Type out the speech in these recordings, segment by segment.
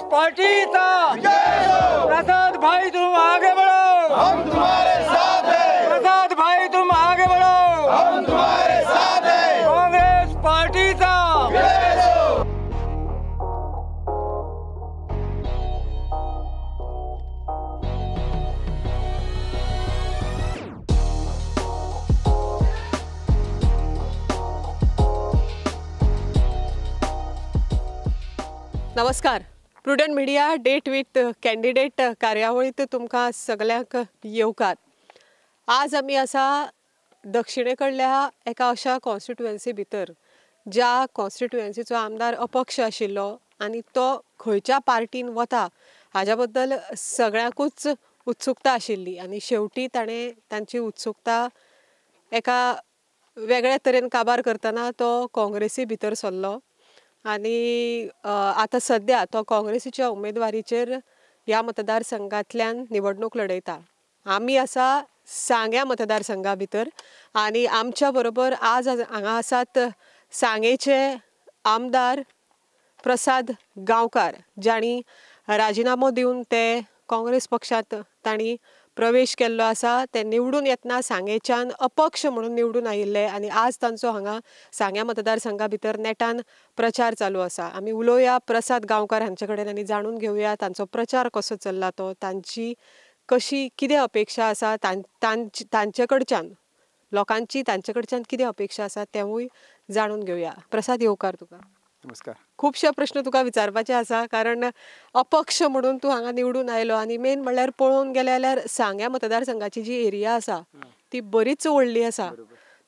Party का प्रसाद भाई तुम आगे बढ़ो, हम तुम्हारे साथ हैं। प्रसाद भाई तुम आगे बढ़ो, हम तुम्हारे साथ हैं। कांग्रेस पार्टी का नमस्कार. Prudent media date with candidate कार्यावळीत तुमकां सगळ्यांक येवकार. आज आमी आसा दक्षिणेकडल्या एका अशा कॉन्स्टिट्युएन्सी भितर ज्या कॉन्स्टिट्युएन्सीचो आमदार अपक्ष आशिल्लो आनी तो खंयच्या पार्टीन वता हाज्या बद्दल सगळ्यांकूच उत्सुकता आशिल्ली आनी शेवटी ताणें तांची उत्सुकता एका वेगळ्या तरेन काबार करतना तो काँग्रेसी भितर सरलो आनी आतां सद्या तो काँग्रेसीच्या उमेदवारीचेर ह्या मतदारसंघांतल्यान निवडणूक लढयता. आमी आसा सांग्या मतदारसंघा भितर आनी आमच्या बरोबर आज हांगा आसात सांगेचे आमदार प्रसाद गांवकार, ज्यांनी राजिनामो दिवन ते काँग्रेस पक्षांत तांणी प्रवेश केल्लो आसा. ते निवडून येतना सांगेच्यान अपक्ष म्हणून निवडून आयिल्ले आनी आज तांचो हांगा सांग्या मतदारसंघा भितर नेटान प्रचार चालू आसा. आमी उलोवया प्रसाद गांवकार हांचे कडेन आनी जाणून घेवया तांचो प्रचार कसो चल्ला तो, तांची कशी कितें अपेक्षा आसा, तांचे कडच्यान लोकांची तांचे कडच्यान कितें अपेक्षा आसा तेवूय जाणून घेवया. प्रसाद येवकार तुका. नमस्कार. खुबशे प्रश्न तुका विचारपाचे आसा कारण अपक्ष म्हणून तूं हांगा निवडून आयलो आनी मेन म्हणल्यार पळोवन गेले जाल्यार सांग्या मतदारसंघाची जी एरिया आसा ती बरीच व्हडली आसा.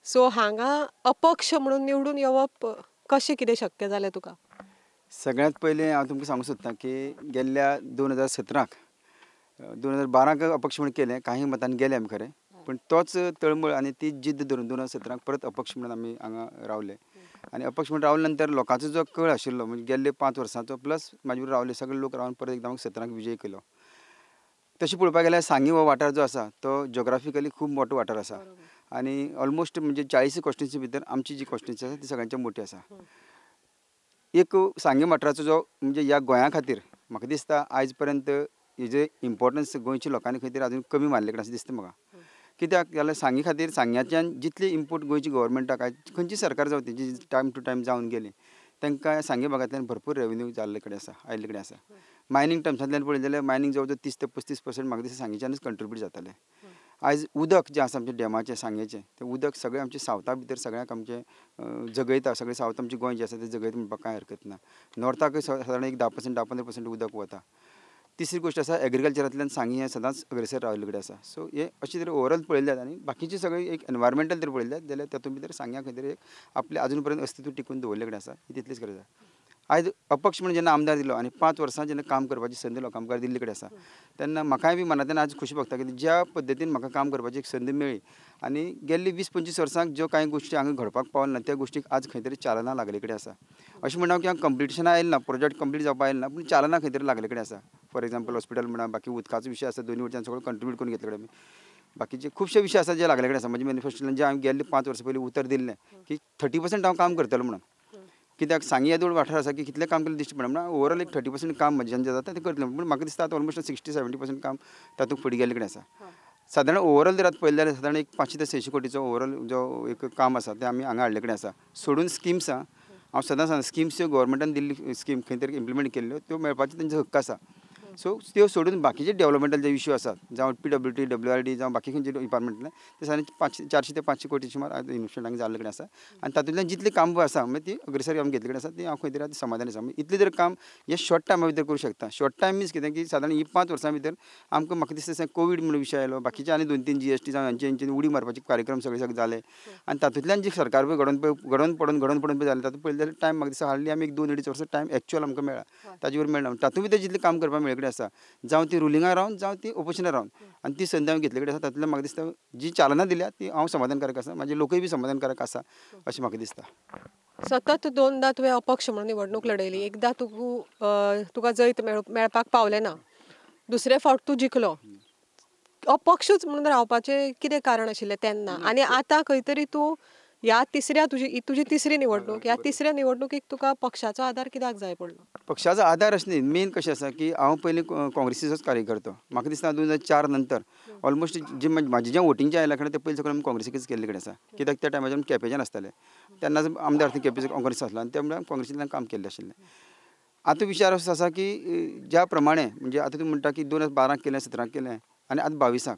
सो हांगा अपक्ष म्हणून निवडून येवप कशें कितें शक्य जालें तुका? सगळ्यात पयलीं हांव तुमकां सांगूंक सोदतां की गेल्ल्या 2017 2012 अपक्ष म्हणून केलें, काही मतांनी गेले आमी खरें, पण तोच तळमळ आनी ती जिद्द धरून 2017 परत अपक्ष म्हणून आमी हांगा रावले आनी अपक्ष म्हणून रावले नंतर लोकांचो जो कळ आशिल्लो म्हणजे गेल्ले 5 वर्सांचो प्लस म्हाजे बरोबर रावले सगळे लोक रावन परत एकदा म्हाका 17 विजय केलो. तशें पळोवपाक गेल्यार सांगी हो वाठार जो आसा तो जॉग्राफिकली खूब मोठो वाठार आसा आनी ऑलमोस्ट म्हणजे 40 कॉन्स्टिट्युन्सी भितर आमची जी कॉन्स्टिट्युन्सी आसा ती सगळ्यांच्या मोठी आसा. एक सांगे वाठाराचो जो म्हणजे ह्या गोंया खातीर म्हाका दिसता आयज पर्यंत हेजे इम्पॉर्टन्स गोंयच्या लोकांनी खातीर अजून कमी मारले कडेन अशें दिसता म्हाका. कित्याक जाल्यार सांगे खातीर सांग्याच्यान जितले इनपूट गोंयची गव्हर्मेंटाक खंयची सरकार जावं ती जी टायम टू टायम जावन गेली तांकां सांगे भागांतल्यान भरपूर रेवेन्यू जाल्ले कडेन आसा, आयिल्ले कडेन आसा. मायनींग टर्म्सांतल्यान पळयलें जाल्यार मायनींग जवळ जवळ 30 ते 35% म्हाका दिसता सांगेच्यानूच कंट्रिब्यूट जातालें. आयज उदक जें आसा आमचें डॅमाचें सांगेचें तें उदक सगळें आमचें सावथा भितर सगळ्याक आमचें जगयता, सगळें सावथ आमचें गोंय जें आसा तें जगयता म्हणपाक कांय हरकत ना. नॉर्थाकय सादारण एक 10-15% उदक वता. तिसरी गोष्ट आसा एग्रीकल्चरांतल्यान सांगी हें सदांच अग्रेसर राविल्ले कडेन आसा. सो हे अशें तरेन ओवरऑल पळयल्यार आनी बाकीचे सगळे एक एनवायरमेंटल जर पळयल्यार जाल्यार तातूंत भितर सांग्या खातीर एक आपलें आजून पर्यंत अस्तित्व टिकून दवरले कडेन आसा, ही तितलीच गरज आसा. आयज अपक्ष म्हणून जेन्ना आमदार दिलो आनी 5 वर्सां जेन्ना काम करपाची संदी लोकां मुखार दिल्ले कडेन आसा तेन्ना म्हाकाय बी मनांतल्यान आज खुशी भोगता की ज्या पद्दतीन म्हाका काम करपाची एक संदी मेळ्ळी आनी गेल्ली 20-25 वर्सांक ज्यो कांय गोश्टी हांगा घडपाक पावले ना त्या गोश्टीक आज खंय तरी चालना लागले कडेन आसा. अशें म्हणना की हांव कंप्लिटेशना आयले ना, प्रोजेक्ट कंप्लीट जावपाक आयले ना, पूण चालना खंय तरी लागले कडेन आसा. फॉर एक्झाम्पल हॉस्पिटल म्हणा, बाकी उदकाचो विशय आसा, दोन्ही वटेच्यान सगळो कंट्रिब्यूट करून घेतले कडेन बाकीचे खुबशे विशय आसा जे लागले कडेन आसा. म्हणजे मॅनिफेस्टोंतल्यान जे हांवें गेल्ले 5 वर्सां पयलीं उतर दिल्लें की 30% हांव काम करतलो म्हणून. कित्याक सांगी येदोळ वाठार आसा की कितलें काम केलें दिश्टी पडना, म्हणून ओवरऑल एक 30% काम म्हज्यान जें जाता तें करतलें. पूण म्हाका दिसता आतां ऑलमोस्ट 60-70% काम तातूंत फुडें गेल्ले कडेन आसा. सादारण ओवरऑल जर आतां पळयलें जाल्यार सादारण एक 500 ते 600 कोटीचो ओवरऑल जो एक काम आसा तें आमी हांगा हाडले कडेन आसा. सोडून स्किम्स आहा, हांव सदां सांगता स्किम्स ज्यो गव्हर्मेंटान दिल्ली स्कीम खंय तरी इम्प्लिमेंट केल्ल्यो त्यो मेळपाचो तेंचो हक्क आसा. सो त्यो सोडून बाकीचे डेव्हलपमेंटल जे इश्यू आसात जावं PWD, WRD जावं बाकी खंयचे डिपार्टमेंटले ते सादारण 400 ते 500 कोटी सुमार इन्वेस्टमेंट हांगा जाल्ले कडेन आसा आनी तातूंतल्यान जितली काम आसा म्हणजे ती अग्रेसर आमी घेतले कडेन आसा ती हांव खंय तरी आतां समाधानी आसा. इतलें जर काम हे शॉर्ट टायमा भितर करूं शकता. शॉर्ट टायम मिन्स कितें की सादारण ही 5 वर्सां भितर आमकां म्हाका दिसता कोवीड म्हणून विशय आयलो, बाकीचे आनी 2-3 GST जावं हांचे उडी मारपाचे कार्यक्रम सगळे जाले आनी तातूंतल्यान जी सरकार पळय घडोवन पडोवन जालें तातूंत पळयलें जाल्यार टायम म्हाका दिसता हार्डली आमी एक 2-2.5 वर्सां टायम एक्चुअल आमकां मेळ्ळा, ताजे वर मेळना. तातूंत भितर जितलें काम करपाक मेळ्ळे कडेन आसा जावं ती रुलिंगां रावन जावं ती ओपोजिशनां रावन आनी ती संदी हांवें घेतले कडेन आसा तातूंतल्यान म्हाका दिसता जी चालना दिल्या ती हांव समाधानकारक आसा, म्हाजे लोकूय बी समाधानकारक आसा अशें म्हाका दिसता. सतत 2दा तुवें अपक्ष म्हणून निवडणूक लढयली. एकदा तुका जैत मेळपाक पावलें ना, दुसरे फावट तूं जिखलो. अपक्षूच म्हणून रावपाचें कितें कारण आशिल्लें तेन्ना आनी आतां खंय तरी तूं ह्या तिसऱ्या तुझी तिसरी निवडणूक, ह्या तिसऱ्या निवडणुकीक तुका पक्षाचो आधार कित्याक जाय पडलो? पक्षाचा आधार अशें न्ही, मेन कशें आसा की हांव पयलीं काँग्रेसीचोच कार्यकर्तो. म्हाका दिसता 2004 नंतर ऑलमोस्ट जे म्हाजें जें वोटींग जें आयलां कडेन तें पयलीं साकून आमी काँग्रेसीकच केल्ले कडेन आसा. कित्याक त्या टायमाचेर आमी केपेंच्यान आसताले, तेन्नाच आमदार थंय केपेंचो काँग्रेस आसलो आनी त्या काँग्रेसींतल्यान काम केल्लें आशिल्लें. आतां विचार असो आसा की ज्या प्रमाणे म्हणजे आतां तुमी म्हणटा की 2012 केलें, 17 केलें आनी आतां 22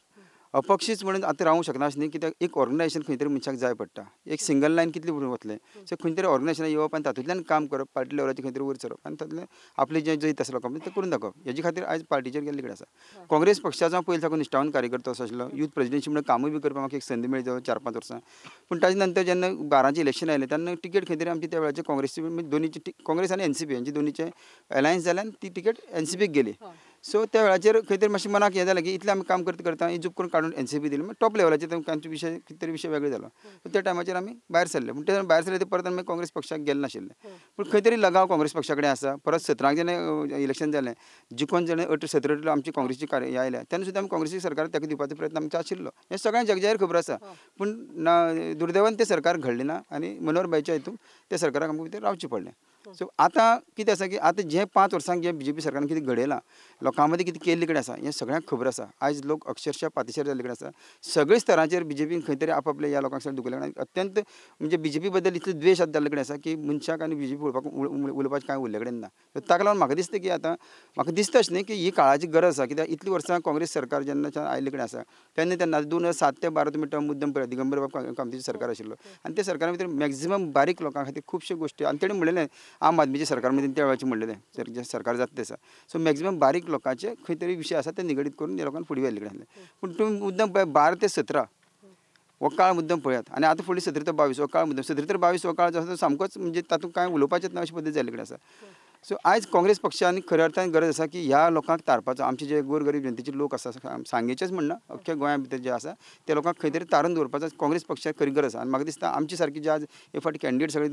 अपक्षीच म्हणून आतां रावूंक शकना अशें न्ही, कित्याक एक ऑर्गनायजेशन खंय तरी मनशाक जाय पडटा. एक सिंगल लायन कितली फुडें वतलें, सो खंय तरी ऑर्गनायजेशन येवप आनी तातूंतल्यान काम करप, पार्टी लेवलाचेर खंय तरी वयर सरप आनी तातूंतल्यान आपलें जें जैत आसा लोकांक तें करून दाखोवप. हेजे खातीर आयज पार्टीचेर गेल्ले कडेन आसा. काँग्रेस पक्षाचो हांव पयलीं साकून निश्ठावन कार्यकर्तो असो आशिल्लो. यूथ प्रेसिडेंसी म्हणून कामूय बी करपाक म्हाका एक संद मेळ्ळी जवळ 4-5 वर्सां. पूण ताजे नंतर जेन्ना 12चें इलेक्शन आयलें तेन्ना टिकेट खंय तरी आमची त्या वेळाचेर काँग्रेसची दोनीची काँग्रेस आनी एनसीपी हांची दोनीचें अलायन्स जाल्यान ती टिकेट एनसीपीक गेली. सो त्या वेळाचेर खंय तरी मातशें मनाक हें जालें की इतलें आमी काम करता करता इजूप करून काडून एनसीपी दिली. टॉप लेवलाचेर तांचे विशय कितें तरी विशय वेगळो जालो. त्या टायमाचेर आमी भायर सरले. पूण ते भायर सरले ते परत आमी काँग्रेस पक्षाक गेले नाशिल्ले. पूण खंय तरी लगाव काँग्रेस पक्षा कडेन आसा. परत 17 जेन्ना इलेक्शन जालें, जिखून जेणे 17 आमची काँग्रेसची हे आयल्या तेन्ना सुद्दां आमी काँग्रेसी सरकार तेका दिवपाचो प्रयत्न आमचो आशिल्लो. हें सगळ्यांक जगजाहीर खबर आसा. पूण दुर्दैवान तें सरकार घडलें ना आनी मनोहर भाईच्या हितून त्या सरकाराक आमकां भितर रावचें पडलें. सो आतां कितें आसा की आतां जें 5 वर्सांक जें बीजेपी सरकारान कितें घडयलां, लोकां मदीं कितें केल्ले कडेन आसा हें सगळ्यांक खबर आसा. आयज लोक अक्षरशः पातीशेर जाल्ले कडेन आसा. सगळे स्तराचेर बीजेपीन खंय तरी आपआपल्या ह्या लोकांक दुखले कडेन अत्यंत म्हणजे बीजेपी बद्दल इतलो द्वेश जाल्ले कडेन आसा की मनशाक आनी बीजेपी उलोवपाचें कांय उरले कडेन ना. ताका लागून म्हाका दिसता की आतां म्हाका दिसता अशें न्ही की ही काळाची गरज आसा. कित्याक इतलीं वर्सां काँग्रेस सरकार जेन्नाच्यान आयिल्ले कडेन आसा तेन्ना 2007 ते 12 तुमी टर्म मुद्दम पळयात, दिगंबर बाब कामतीचें सरकार आशिल्लो आनी त्या सरकारा भितर मॅक्झिमम बारीक लोकां खातीर खुबश्यो गोश्टी आनी तेणें म्हणलेलें आम आदमीचें सरकार मदीं त्या वेळाचेर म्हणलेलें जें सरकार जाता तें आसा. सो मॅक्झिमम बारीक लोकांचे खंय तरी विशय आसा ते निगडीत करून त्या लोकांक फुडें व्हेल्ले कडेन आसलें. पूण तुमी मुद्दम 12 ते 17 हो काळ मुद्दम पळयात आनी आतां फुडें 17 ते 22 हो काळ मुद्दम 17 ते 22 हो काळ जो आसा तो सामकोच म्हणजे तातूंत कांय उलोवपाचेंच ना अशे पद्दत जाल्ले कडेन आसा. सो आयज काँग्रेस पक्षान खऱ्या अर्थान गरज आसा की ह्या लोकांक तारपाचो. आमचे जे गोरगरीब जनतेचे लोक आसा सांगेचेच म्हणना अख्ख्या गोंया भितर जे आसा त्या लोकांक खंय तरी तारून दवरपाचो काँग्रेस पक्षाक खरी गरज आसा. आनी म्हाका दिसता आमची सारकी जे आज हे फावटी कॅन्डिडेट सगळे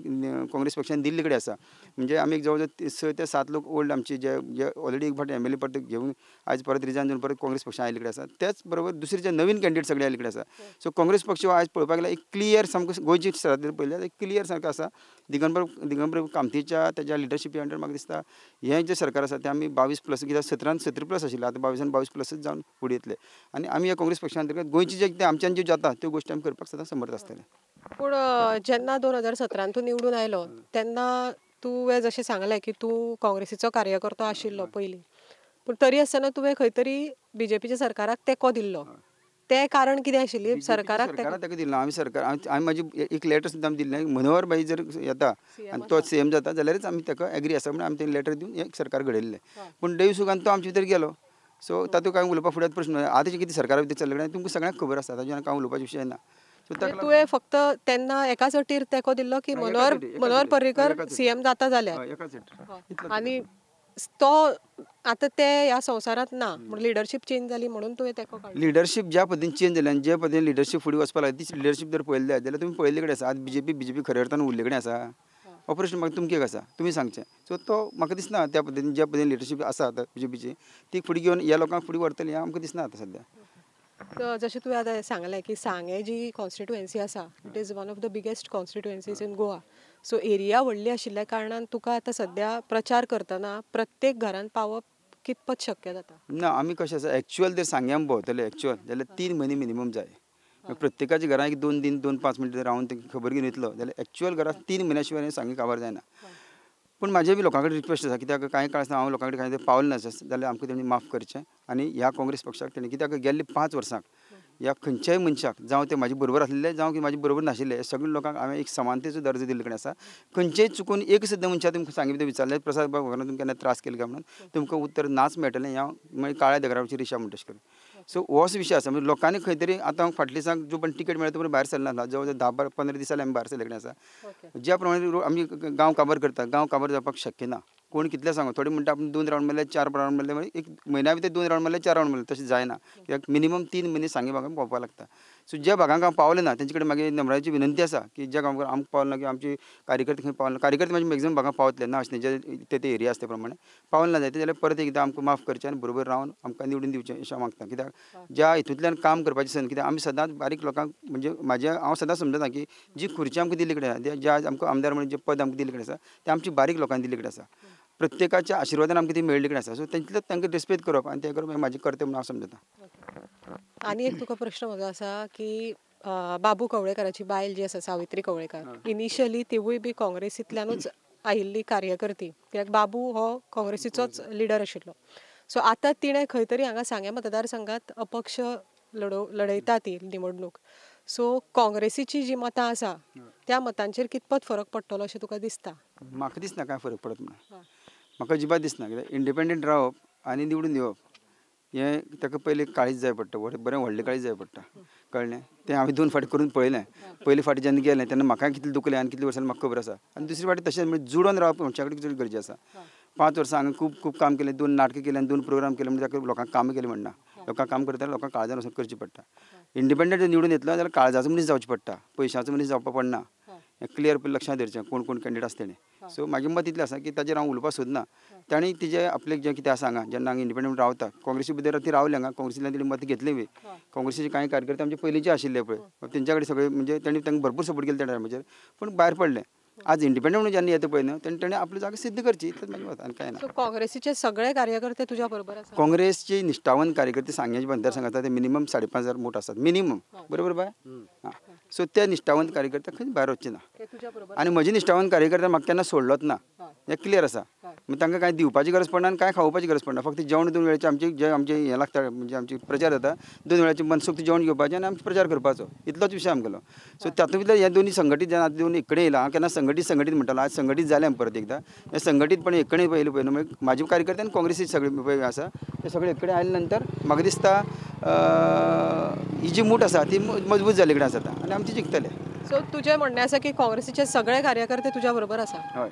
काँग्रेस पक्षान दिल्ले कडेन आसा. म्हणजे आमी एक जवळ जवळ 6 ते 7 लोक ओल्ड आमचे जे ऑलरेडी एक फावटी एमएलए पद घेवन आयज परत रिजायन जावन परत काँग्रेस पक्षान आयिल्ले कडेन आसा. त्याच बरोबर दुसरे जे नवीन कॅन्डिडेट सगळे आयिल्ले कडेन आसा. सो काँग्रेस पक्ष आयज पळोवपाक गेल्यार एक क्लियर सामको गोंयची सरहद्द पळयल्यार एक क्लियर सारको आसा. दिगंबर कामतीच्या तेज्या लिडरशिपी अंडर म्हाका दिसता हें जें सरकार आसा तें आमी 22+ कित्याक 17 आशिल्लें आतां 22 जावन फुडें येतले आनी आमी ह्या काँग्रेस पक्षा अंतर्गत गोंयची जे कितें आमच्यान ज्यो जाता त्यो गोश्टी आमी करपाक सदां समर्थ आसतले. पूण जेन्ना 2017 तूं निवडून आयलो तेन्ना तुवें जशें सांगलें की तूं काँग्रेसीचो कार्यकर्तो आशिल्लो पयलीं, पूण तरी आसतना तुवें खंय तरी बीजेपीच्या सरकाराक तेंको दिल्लो. तें कारण कितें आशिल्लें सरकाराक तेका दिलो आमी सरकार आमी म्हाजी एक लेटर सुद्दां दिल्लें मनोहर भाई जर येता आनी तो सीएम जाता जाल्यारच आमी तेका एग्री आसा म्हणून आमी तें लेटर दिवन एक सरकार घडयल्लें. पूण दैवसुगान तो आमचे भितर गेलो. सो तातूंत कांय उलोवपाक फुड्यांत प्रश्न आतांचे कितें सरकारा भितर चल्ले कडेन तुमकां सगळ्यांक खबर आसा. ताजेर कांय उलोवपाचो विशय ना. तुवें फक्त तेन्ना एकाच अटीर तेंको दिल्लो की मनोहर पर्रीकर सीएम जाता जाल्यार आनी तो आतां ते ह्या संवसारांत ना म्हणून लिडरशीप चेंज जाली म्हणून तुवें तेको काडलो. लिडरशीप ज्या पद्दतीन चेंज जाली आनी जे पद्दतीन लिडरशीप फुडें वचपाक लागली ती लिडरशीप जर पळयली जाल्यार तुमी पळयल्ले कडेन आसा. आज बीजेपी खऱ्या अर्थान उरले कडेन आसा. हो प्रश्न म्हाका तुमकां आसा तुमी सांगचें. सो तो म्हाका दिसना त्या पद्दतीन ज्या पद्दतीन लिडरशीप आसा आतां बीजेपीची ती फुडें घेवन ह्या लोकांक फुडें व्हरतली हें आमकां दिसना आतां सद्या. जशें तुवें आतां सांगलें की सांगे जी कॉन्स्टिट्युएन्सी आसा it is one of the biggest constituencies in Goa. So area व्हडली आशिल्ल्या कारणान तुका आतां सद्या प्रचार करतना प्रत्येक घरान पावप कितपत शक्य जाता? ना आमी कशें आसा एक्चुअल जर सांग्यान भोंवतले एक्चुअल जाल्यार 3 म्हयने मिनिमम जाय. प्रत्येकाच्या घरान एक 2 दीन 2-5 मिनटां रावन तेंका खबर घेवन येतलो जाल्यार एक्चुअल घरान 3 म्हयन्या शिवाय सांगे काबार जायना. पूण म्हाजे बी लोकां कडेन रिक्वेस्ट आसा कित्याक कांय काळ आसतना हांव लोकां कडेन कांय पावलें ना जाल्यार आमकां तेणी माफ करचें आनी ह्या काँग्रेस पक्षाक तेणी कित्याक गेल्ले 5 वर्सांक ह्या खंयच्याय मनशाक जावं ते म्हाजे बरोबर आसलेले जावं की म्हाजे बरोबर नाशिल्ले सगळे लोकांक हांवें एक समानतेचो दर्जो दिल्ले कडेन आसा. खंयचेय चुकून एक सुद्दां मनशाक तुमकां सांगे भितर विचारलें प्रसाद बाब तुमकां केन्ना त्रास केले काय म्हणून तुमकां उत्तर नाच मेळटलें. हांव मागीर काळ्या देगरावची रिक्षा म्हणटा अशें करून. सो होच विशय आसा म्हणजे लोकांनी खंय तरी आतां फाटल्या दिसांक जो पण तिकेट मेळटा तो भायर सरना जवळ जवळ 10-15 दीस जाले आमी भायर सरले कडेन आसा. ज्या प्रमाणे आमी गांव काबार करता गांव काबार जावपाक शक्य ना. कोण कितलें सांगो थोडे म्हणटा आपूण 2 रावंड मारले 4 रावंड मारले म्हणजे एक म्हयन्या भितर 2 रावंड मारले 4 रावंड मारले तशें जायना. कित्याक मिनिमम 3 म्हयने सांगे भागांत भोंवपाक लागता. सो ज्या भागांक हांव पावलें ना तेंचे कडेन म्हागे नम्राची विनंती आसा की ज्या गांवांक आमकां पावलें ना की आमचे कार्यकर्ते खंय पावले ना कार्यकर्ते म्हाजे मॅक्झिमम भागांक पावतले ना अशें जे ते एरिया आसा ते प्रमाणे पावले ना जायते जाल्यार परत एकदां आमकां माफ करचें आनी बरोबर रावन आमकां निवडून दिवचें अशें हांव मागता कित्याक ज्या हितूंतल्यान काम करपाची संद कित्याक आमी सदांच बारीक लोकांक म्हणजे हांव सदांच समजता की जी खुर्ची आमकां दिल्ली कडेन आसा ज्या आमकां आमदार म्हणून जे पद आमकां दिल्ले कडेन आसा ते आमची बारीक लोकांनी दिल्ले कडेन आसा प्रत्येकाच्या आशिर्वादान आमकां ती मेळ्ळी कडेन आसा सो तेंचें तांकां रेस्पेक्ट करप आनी तें करप हें म्हाजें कर्तव्य म्हणून हांव समजता. आनी एक तुका प्रश्न म्हजो आसा की बाबू कवळेकाराची बायल जी आसा सावित्री कवळेकार इनिशियली तिवूय बी काँग्रेसींतल्यानूच आयिल्ली कार्यकर्ती कित्याक बाबू हो काँग्रेसीचोच लिडर आशिल्लो सो आतां तिणें खंय तरी हांगा सांग्या मतदारसंघात अपक्ष लढयता ती निवडणूक सो काँग्रेसीची जी मतां आसा त्या मतांचेर कितपत फरक पडटलो अशें तुका दिसता? म्हाका दिसना कांय फरक पडत म्हणून म्हाका अजिबात दिसना कित्याक इंडिपेंडंट रावप आनी निवडून येवप हें ताका पयलीं काळीज जाय पडटा बरें व्हडलें काळीज जाय पडटा कळ्ळें तें हांवें 2 फावटी करून पळयलें पयले फावटी जेन्ना गेलें तेन्ना म्हाका कितलें दुखलें आनी कितले वर्सांनी म्हाका खबर आसा आनी दुसरी फावटी तशें म्हणजे जुडोन रावप मनशा कडेन चड गरजेचें आसा 5 वर्सां हांगा खूब काम केलें 2 नाटकां केलीं आनी 2 प्रोग्राम केले म्हणजे ताका लोकांक कामां केलीं म्हणना लोकांक काम करता लोकांक काळजान वचून करचें पडटा इंडिपेंडंट निवडून येतलो जाल्यार काळजाचो मनीस जावचें पडटा पयशांचो मनीस जावपाक पडना हें क्लियर लक्षांत धरचें कोण कॅन्डिडेट आसा तेणें सो म्हाजें मत इतलें आसा की ताजेर हांव उलोवपाक सोदना तांणी तिजें आपलें जें कितें आसा हांगा जेन्ना हांगा इंडिपेंडंट रावता काँग्रेसी भितर ती रावली हांगा काँग्रेसींतल्यान तेणी मत घेतलें बी काँग्रेसीचे कांय कार्यकर्ते आमचे पयलींचे आशिल्ले पळय तेंच्या कडेन सगळे म्हणजे तांणी तांकां भरपूर सपोर्ट केलो त्या टायमाचेर पूण भायर पडले आज इंडिपेंडंट म्हणून जेन्ना येता पळय न्हू तेणें आपली जागा सिद्ध करची इतलेंच म्हाजें मत आनी कांय ना. सो काँग्रेसीचे सगळे कार्यकर्ते तुज्या बरोबर आसा? काँग्रेसचे निश्ठावंत कार्यकर्ते सांग्याच्या मतदारसंघात ते मिनिमम 5,500 मोट आसात मिनिमम बरोबर बाय हां सो ते निश्ठावंत कार्यकर्ते खंयच भायर वचचे ना आनी म्हजे निश्ठावंत कार्यकर्ते म्हाका केन्ना सोडलोच ना हें क्लियर आसा म्हणजे तांकां कांय दिवपाची गरज पडना आनी कांय खावपाची गरज पडना फक्त जेवण 2 वेळेचें आमचें हें लागता म्हणजे आमची प्रचार जाता 2 वेळाचें मनसुक्त जेवण घेवपाचें आनी आमचो प्रचार करपाचो इतलोच विशय आमगेलो सो तातूंत भितर हे दोनी संघटीत जेन्ना दोन इकडे येयला हांव केन्ना संघटीत म्हणटालो आज संघटीत जालें आमी परत एकदां हे संघटीतपण एककडे पयलें पळय न्हू म्हाजे कार्यकर्ते आनी काँग्रेसी सगळे पळय आसा ते सगळे एककडे आयले नंतर म्हाका दिसता ही जी मूठ आसा ती मजबूत जाल्ले कडेन आसा आनी आमी ती जिखतले. सो तुजें म्हणणें आसा की काँग्रेसीचे सगळे कार्यकर्ते तुज्या बरोबर आसा? हय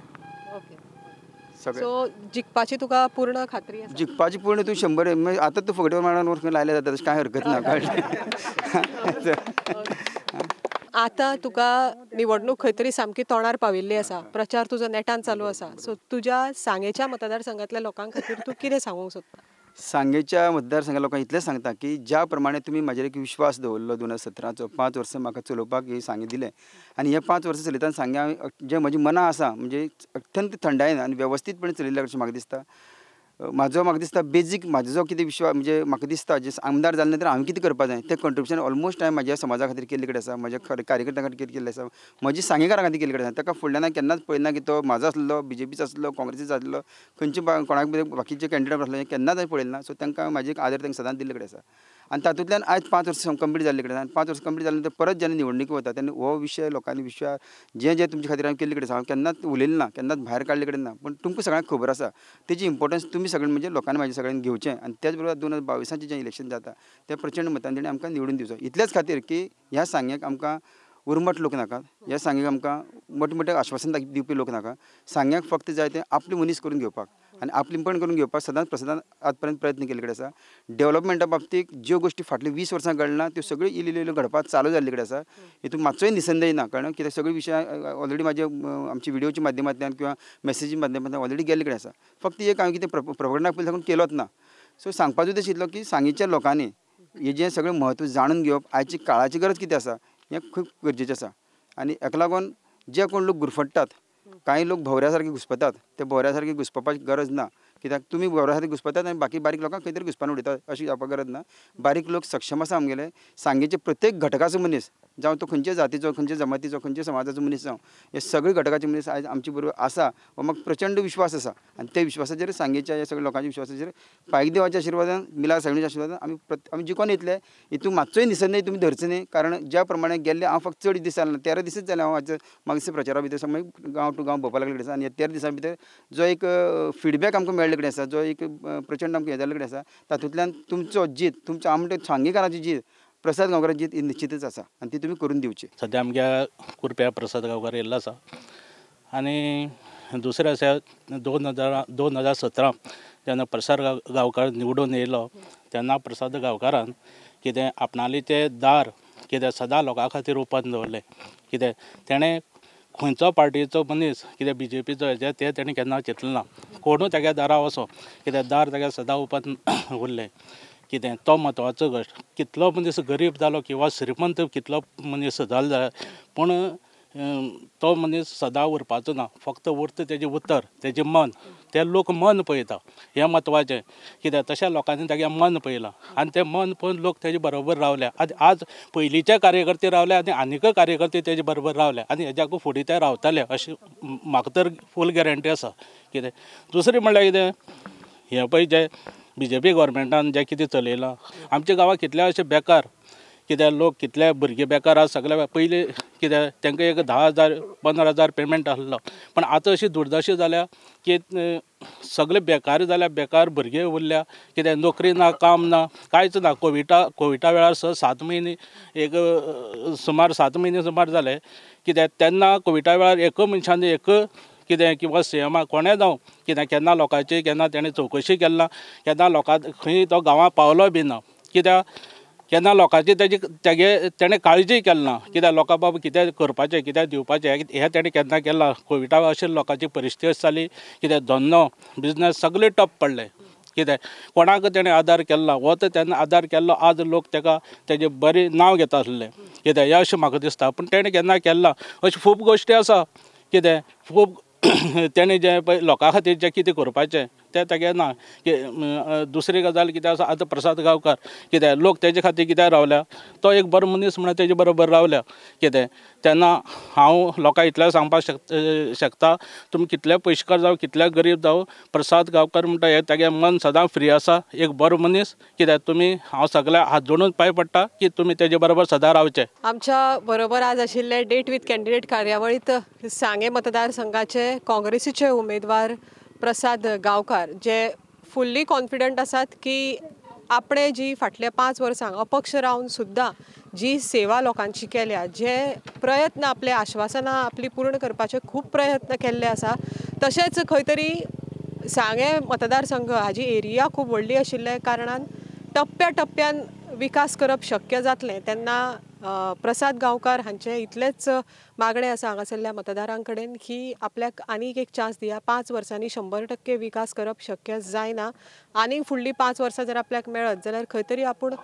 ओके सगळे सो जिखपाची तुका पूर्ण खात्री आसा? जिखपाची पूर्ण तूं 100 आतां तूं फुगड्या मांडार वचून लायले जाता तशें कांय हरकत ना कळ्ळें. आतां तुका निवडणूक खंय तरी सामकी तोंडार पाविल्ली आसा प्रचार तुजो नेटान चालू आसा सो तुज्या सांगेच्या मतदारसंघातल्या लोकां खातीर तूं कितें सांगूंक सोदता? सांगेच्या मतदारसंघा लोकांक इतलें सांगता की ज्या प्रमाणे तुमी म्हाजेर एक विश्वास दवरलो 2017चो 5 वर्सां म्हाका चलोवपाक ही सांगे दिलें आनी हे 5 वर्सां चलयतना सांगे हांवें जें म्हजी मनां आसा म्हणजे अत्यंत थंडायेन आनी वेवस्थीतपणे चलयल्या अशें म्हाका दिसता म्हाका दिसता बेजीक म्हाजो जो कितें विश्वास म्हणजे म्हाका दिसता जे आमदार जाले नंतर हांवें कितें करपाक जाय तें कंट्रिब्युशन ऑलमोस्ट हांवें म्हाज्या समाजा खातीर केल्ले कडेन आसा म्हाज्या कार्यकर्त्यां खातीर केल्लें आसा म्हजी सांगेकारां खातीर केल्ले कडेन आसा ताका फुडल्यान हांवें केन्नाच पळयना की तो म्हाजो आसलो BJPचो आसलो काँग्रेसीचो आसलो खंयचे कोणाक बाकीचे कॅन्डिडेट आसले केन्नाच हांवें पळयलें ना सो तांकां म्हाजे आदर तांकां सदांच दिल्ले कडेन आसा आनी तातूंतल्यान आयज 5 वर्सां कंप्लीट जाल्ले कडेन आनी 5 वर्सां कंप्लीट जाले नंतर परत जेन्ना निवडणूक वता तेन्ना हो विशय लोकांनी विश्वास जें तुमचे खातीर हांवें केल्ले कडेन आसा हांव केन्नाच उलयलें ना केन्नाच भायर काडले कडेन ना पूण तुमकां सगळ्यांक खबर आसा तेजी इम्पोर्टन्स तुमी सगळें म्हणजे लोकांनी म्हाजे सगळ्यांनी घेवचें आनी त्याच बरोबर 2022चें जें इलेक्शन जाता तें प्रचंड मतान तेणी आमकां निवडून दिवचो इतलेच खातीर की ह्या सांग्याक आमकां उर्मट लोक नाका ह्या सांग्याक आमकां मोठे आश्वासन दिवपी लोक नाका सांग्याक फक्त जाय तें आपली मनीस करून घेवपाक आनी आपलीपण करून घेवपाक सदांच आज पर्यंत प्रयत्न केल्ले कडेन आसा डेव्हलपमेंटा बाबतीत ज्यो गोश्टी फाटली 20 वर्सां घडना त्यो सगळ्यो इल्ल्यो घडपाक चालू जाल्ले कडेन आसा हितून मातसोय निसंदेह ना कळ्ळें कित्याक सगळे विशय ऑलरेडी म्हाजे आमची व्हिडिओच्या माध्यमांतल्यान किंवा मॅसेजी माध्यमांतल्यान ऑलरेडी गेल्ले कडेन आसा फक्त एक हांवें कितें प्रोपगंडा पयलीं साकून केलोच ना सो सांगपाचो उद्देश इतलो की सांगेच्या लोकांनी हें जें सगळें म्हत्व जाणून घेवप आयची काळाची गरज कितें आसा हें खूब गरजेचें आसा आनी हेका लागून जे कोण लोक गुरफटतात कांय लोक भोवऱ्या सारके घुस्पतात ते भोवऱ्या सारके घुस्पपाची गरज ना कित्याक तुमी भोवऱ्या सारके घुस्पतात आनी बाकी बारीक लोकांक खंय तरी घुस्पान उडयतात अशी जावपाक गरज ना बारीक लोक सक्षम आसा आमगेले सांगेचे प्रत्येक घटकाचो मनीस जावं तो खंयच्या जातीचो खंयच्या जमातीचो खंयच्या समाजाचो मनीस जावं हे सगळे घटकाचे मनीस आयज आमचे बरोबर आसा हो म्हाका प्रचंड विश्वास आसा आनी त्या विश्वासाचेर सांगेच्या ह्या सगळ्या लोकांच्या विश्वासाचेर पायक देवाच्या आशिर्वादान मिला सगळ्यांच्या आशिर्वादान आमी जिखून येतले हितून मातसोय निसंदेह तुमी धरचे न्ही कारण ज्या प्रमाणे गेल्ले हांव फक्त चड दीस जाले ना 13 दीसच जाले हांव म्हाका दिसता प्रचारा भितर मागीर गांव टू गांव भोंवपाक लागले आसा आनी 13 दिसां भितर जो एक फिडबॅक आमकां मेळ्ळे कडेन आसा जो एक प्रचंड आमकां हें जाल्ले कडेन आसा तातूंतल्यान तुमचो जीत तुमच्या आमच्या सांगेकाराची जीत प्रसाद गांवकाराची जीत ही निश्चितच आसा आनी ती तुमी करून दिवची. सद्या आमच्या कुरप्या प्रसाद गांवकार येयल्लो आसा आनी दुसरें आसा 2017 जेन्ना प्रसाद गांवकार निवडून येयलो तेन्ना प्रसाद गांवकारान कितें आपणाली ते दार कित्याक सदां लोकां खातीर ओपन दवरलें कित्याक तेणें खंयचो पार्टीचो मनीस कित्याक BJPचो हेजे ते तेणें केन्ना चिंतलें ना कोणूय तेगे दारा वचो कित्याक दार तेगे सदां ओपन उरलें कितें तो म्हत्वाचो गोश्ट कितलो मनीस गरीब जालो किंवा श्रीमंत कितलो मनीस जालो जाल्यार पूण तो मनीस सदां उरपाचो ना फक्त उरता तेजें उतर तेजें मन ते लोक मन पळयता हें म्हत्वाचें कित्याक तशा लोकांनी तेगे मन पळयलां आनी तें मन पळोवन लोक तेजे बरोबर रावल्या आज पयलींचे कार्यकर्ते रावले आनी आनीक कार्यकर्ते तेजे बरोबर रावले आनी हेज्याकूय फुडें ते रावतले अशें म्हाका तर फूल गॅरंटी आसा कितें दुसरें म्हणल्यार कितें हें पळय जें BJP गव्हर्मेंटान जें कितें चलयलां आमच्या गांवांत कितले अशे बेकार कित्याक लोक कितले भुरगे बेकार आसा सगळे पयलीं कित्याक तांकां एक 10,000 15,000 पेमेंट आसलो पण आतां अशी दुर्दशा जाल्या की सगळे बेकार जाल्या बेकार भुरगे उरल्या कित्याक नोकरी ना काम ना कांयच ना कोविडा वेळार 7 म्हयने एक सुमार 7 म्हयने सुमार जाले कित्याक तेन्ना कोविडा वेळार एक मनशान एक कितें किंवा CMा कोणें जावं कित्याक केन्ना लोकांची केन्ना तेणें चवकशी केन्ना केन्ना लोकां खंय तो गांवां पावलो बी ना कित्याक केन्ना लोकांची तेणें काळजी केली ना कित्याक लोकां बाबा कितें करपाचें कितें दिवपाचें हें तेणें केन्ना केलां कोविडा अशें लोकांची परिस्थिती अशी जाली कित्याक धंदो बिजनस सगळे टप पडले कित्याक कोणाक तेणें आदार केला हो तर तेन्ना आदार केल्लो आज लोक तेका तेजें बरें नांव घेता आसले कित्याक हें अशें म्हाका दिसता पूण तेणें केन्ना केलां अशें खूब गोश्टी आसा कितें खूब तेणें जें पळय लोकां खातीर जें कितें करपाचें तें तेगे ना दुसरी गजाल कितें आसा आतां प्रसाद गांवकार कितें लोक तेजे खातीर कित्याक रावल्या तो एक बरो मनीस म्हणून तेजे बरोबर रावल्या कितें तेन्ना हांव लोकांक इतलें सांगपाक शकता तुमी कितले पयशेकार जावं कितले गरीब जावं प्रसाद गांवकार म्हणटा हें तेगे मन सदां फ्री आसा एक बरो मनीस कित्याक तुमी हांव सगळ्या हात जोडून पांय पडटा की तुमी तेजे बरोबर सदां रावचें आमच्या बरोबर आज आशिल्ले डेट विथ कॅन्डिडेट कार्यावळीत सांगे मतदारसंघाचे काँग्रेसीचे उमेदवार प्रसाद गांवकार जे फुल्ली कॉन्फिडंट आसात की आपणे जी फाटल्या 5 वर्सां अपक्ष रावन सुद्दां जी सेवा लोकांची केल्या जे प्रयत्न आपले आश्वासनां आपली पूर्ण करपाचे खूब प्रयत्न केल्ले आसा तशेंच खंय तरी सांगे मतदारसंघ हाजी एरिया खूब व्हडली आशिल्ल्या कारणान टप्प्या टप्प्यान विकास करप शक्य जातलें तेन्ना प्रसाद गांवकार हांचे इतलेच मागणें आसा हांगासरल्या मतदारां कडेन की आपल्याक आनीक एक चान्स दिया 5 वर्सांनी 100% विकास करप शक्य जायना आनीक फुडलीं 5 वर्सां जर आपल्याक मेळत जाल्यार खंय तरी आपूण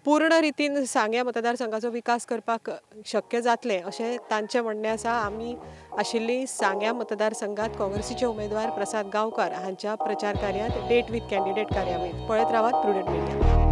पूर्ण रितीन सांगे मतदारसंघाचो विकास करपाक शक्य जातलें अशें तांचें म्हणणें आसा आमी आशिल्ली सांग्या मतदारसंघात काँग्रेसीचे उमेदवार प्रसाद गांवकार हांच्या प्रचार कार्यात डेट विथ कॅन्डिडेट कार्यावळीत पळयत रावात प्रुडंट मिडिया.